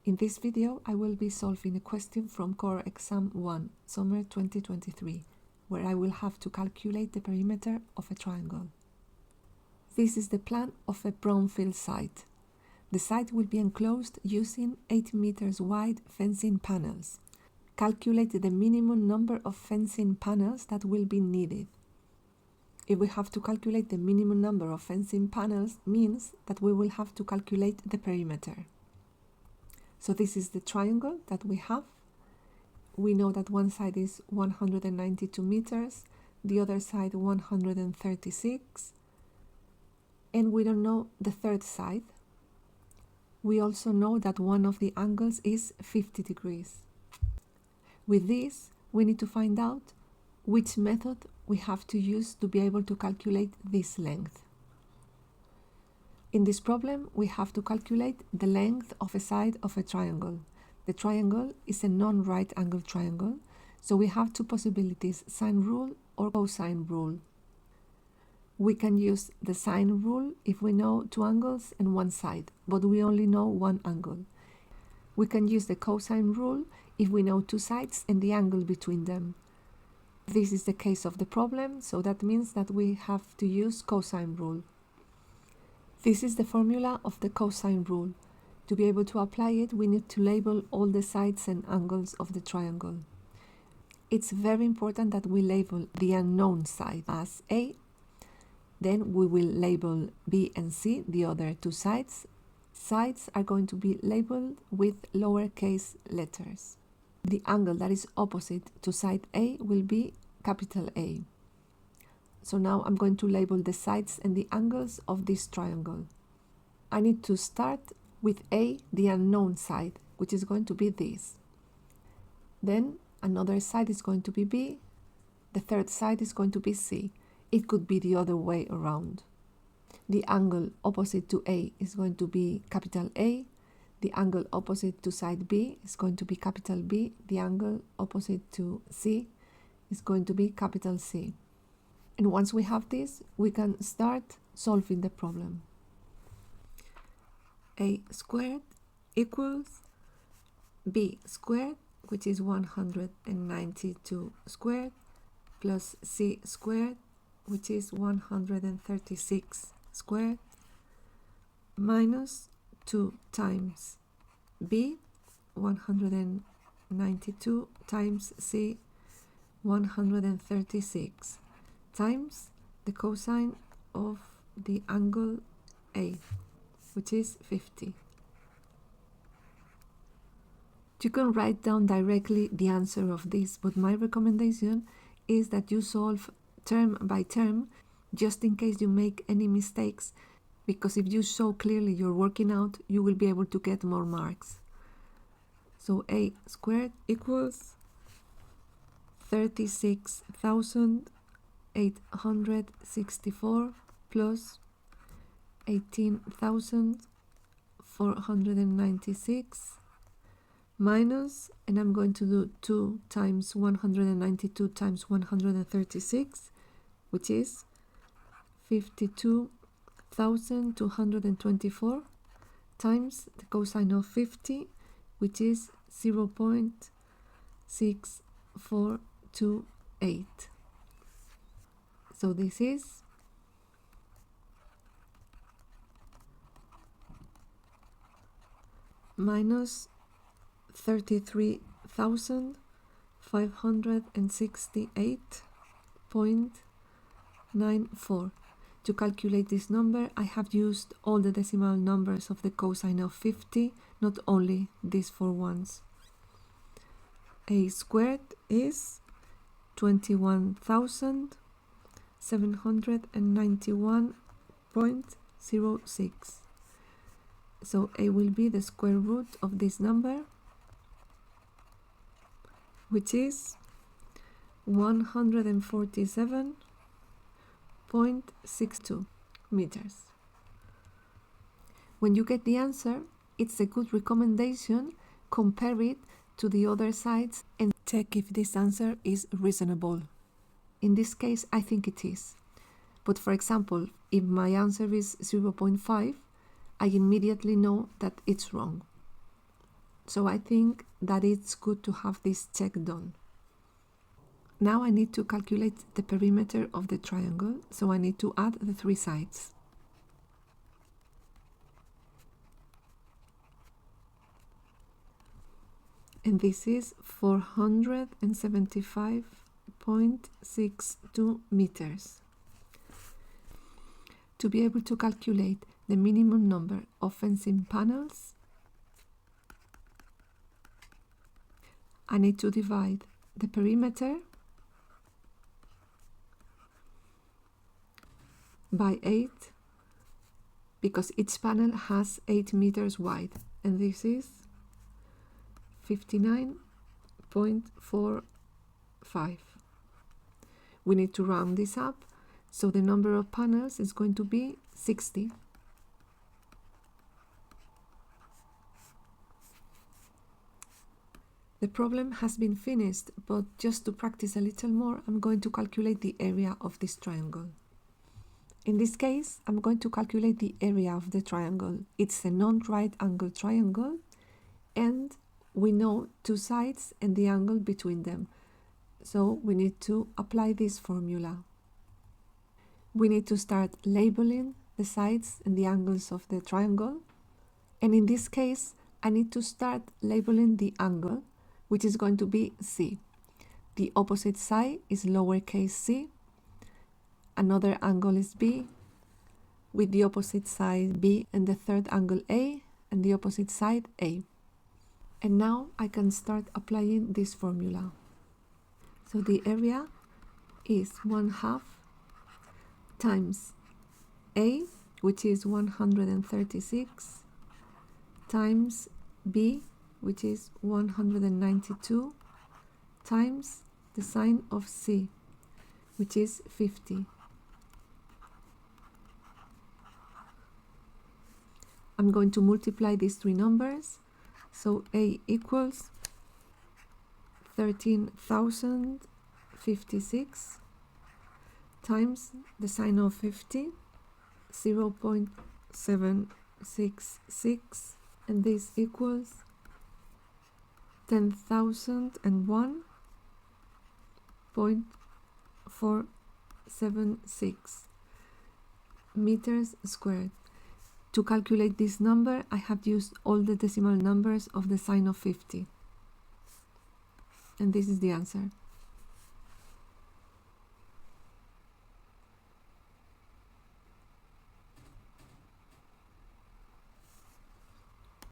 In this video, I will be solving a question from Core Exam 1, Summer 2023, where I will have to calculate the perimeter of a triangle. This is the plan of a brownfield site. The site will be enclosed using 8 meters wide fencing panels. Calculate the minimum number of fencing panels that will be needed. If we have to calculate the minimum number of fencing panels, means that we will have to calculate the perimeter. So this is the triangle that we have. We know that one side is 192 meters, the other side 136, and we don't know the third side. We also know that one of the angles is 50 degrees. With this, we need to find out which method we have to use to be able to calculate this length. In this problem, we have to calculate the length of a side of a triangle. The triangle is a non-right angle triangle, so we have two possibilities, sine rule or cosine rule. We can use the sine rule if we know two angles and one side, but we only know one angle. We can use the cosine rule if we know two sides and the angle between them. This is the case of the problem, so that means that we have to use cosine rule. This is the formula of the cosine rule. To be able to apply it, we need to label all the sides and angles of the triangle. It's very important that we label the unknown side as A. Then we will label B and C, the other two sides. Sides are going to be labeled with lowercase letters. The angle that is opposite to side A will be capital A. So now I'm going to label the sides and the angles of this triangle. I need to start with A, the unknown side, which is going to be this. Then another side is going to be B. The third side is going to be C. It could be the other way around. The angle opposite to A is going to be capital A. The angle opposite to side B is going to be capital B. The angle opposite to C is going to be capital C. And once we have this, we can start solving the problem. A squared equals B squared, which is 192 squared, plus C squared, which is 136 squared, minus 2 times B, 192 times C, 136, times the cosine of the angle A, which is 50. You can write down directly the answer of this, but my recommendation is that you solve term by term, just in case you make any mistakes, because if you show clearly you're working out, you will be able to get more marks. So A squared equals 36,864 plus 18,496 minus, and I'm going to do 2 times 192 times 136, which is 52,224 times the cosine of 50, which is 0.6428. So this is minus 33,568.94. To calculate this number, I have used all the decimal numbers of the cosine of 50, not only these 4 ones. A squared is 21,791.06. So A will be the square root of this number, which is 147.62 meters. When you get the answer, it's a good recommendation, compare it to the other sides and check if this answer is reasonable. In this case, I think it is. But for example, if my answer is 0.5, I immediately know that it's wrong. So I think that it's good to have this check done. Now I need to calculate the perimeter of the triangle, so I need to add the 3 sides. And this is 475.62 meters. To be able to calculate the minimum number of fencing panels, I need to divide the perimeter by 8, because each panel has 8 meters wide, and this is 59.45. We need to round this up, so the number of panels is going to be 60. The problem has been finished, but just to practice a little more, I'm going to calculate the area of this triangle. In this case, I'm going to calculate the area of the triangle. It's a non-right angle triangle, and we know 2 sides and the angle between them. So we need to apply this formula. We need to start labeling the sides and the angles of the triangle. And in this case, I need to start labeling the angle, which is going to be C. The opposite side is lowercase c. Another angle is B, with the opposite side B, and the third angle A, and the opposite side A. And now I can start applying this formula. So the area is 1/2 times A, which is 136, times B, which is 192, times the sine of C, which is 50. I'm going to multiply these 3 numbers. So A equals 13,056 times the sine of 50, 0.766, and this equals 10,001.476 meters squared. To calculate this number, I have used all the decimal numbers of the sine of 50. And this is the answer.